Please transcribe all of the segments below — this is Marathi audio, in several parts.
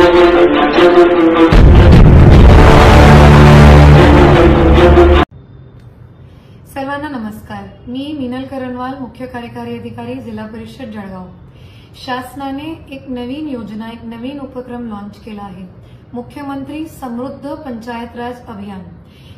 सर्वांना नमस्कार। मी मीनल करणवाल, मुख्य कार्यकारी अधिकारी, जिल्हा परिषद जळगाव। शासनाने एक नवीन योजना, एक नवीन उपक्रम लॉन्च केला आहे, मुख्यमंत्री समृद्ध पंचायत राज अभियान।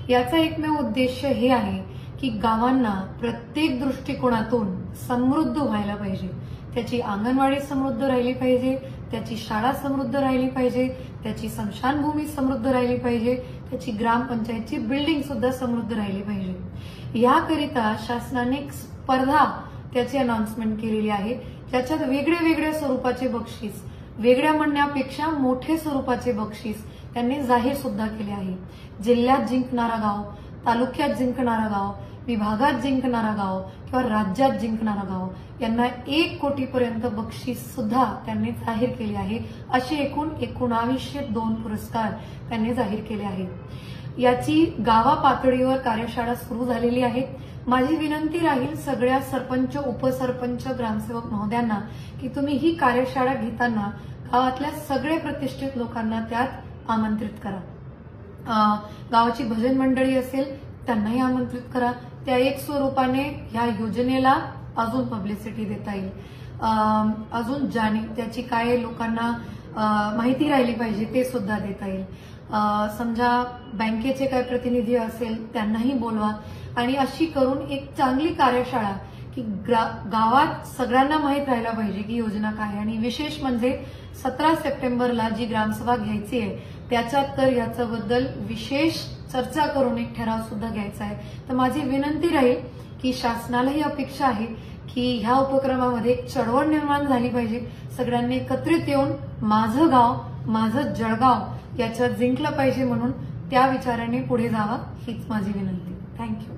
याचा एकमेव उद्देश हे आहे की गावांना प्रत्येक दृष्टिकोनातून समृद्ध व्हायला पाहिजे। त्याची अंगणवाडी समृद्ध राहिली पाहिजे, त्याची शाळा समृद्ध राहिली पाहिजे, त्याची स्मशानभूमी समृद्ध राहिली पाहिजे, त्याची ग्रामपंचायतची बिल्डिंग सुद्धा समृद्ध राहिली पाहिजे। याकरिता शासनाने एक स्पर्धा त्याची अनाउन्समेंट केलेली आहे, ज्याच्यात वेगळे स्वरूपाचे बक्षीस, वेगळ्या म्हणण्यापेक्षा मोठे स्वरूपाचे बक्षीस त्यांनी जाहीर सुद्धा केले आहे। जिल्ह्यात जिंकणारा गाव, तालुक्यात जिंकणारा गाव, विभागात जिंकणारा गाव किंवा राज्यात जिंकणारा गाव यांना 1 कोटीपर्यंत बक्षीस सुद्धा त्यांनी जाहीर केले आहे। असे एकूण 1902 पुरस्कार त्यांनी जाहीर केले आहेत। याची गावा पातळीवर कार्यशाळा सुरू झालेली आहे। माझी विनंती राहील सगळ्या सरपंच, उपसरपंच, ग्रामसेवक महोदयांना की तुम्ही ही कार्यशाळा घेताना गावातल्या सगळे प्रतिष्ठित लोकांना त्यात आमंत्रित करा। गावाची भजन मंडळी असेल त्यांनाही आमंत्रित करा। त्या एक स्वरूपाने ह्या योजनेला अजून पब्लिसिटी देता येईल, अजून त्याची काय लोकांना माहिती राहिली पाहिजे ते सुद्धा देता येईल। समजा बँकेचे काय प्रतिनिधी असेल त्यांनाही बोलवा आणि अशी करून एक चांगली कार्यशाळा की गावात सगळ्यांना माहित राहायला पाहिजे की योजना काय। आणि विशेष म्हणजे 17 सप्टेंबरला जी ग्रामसभा घ्यायची आहे त्याच्यात तर याच्याबद्दल विशेष चर्चा करून एक ठराव सुद्धा घ्यायचा आहे। तर माझी विनंती राहील की शासनालाही अपेक्षा आहे की ह्या उपक्रमामध्ये एक चळवळ निर्माण झाली पाहिजे। सगळ्यांनी एकत्रित येऊन माझं गाव, माझं जळगाव याच्यात जिंकलं पाहिजे, म्हणून त्या विचाराने पुढे जावं हीच माझी विनंती। थँक्यू।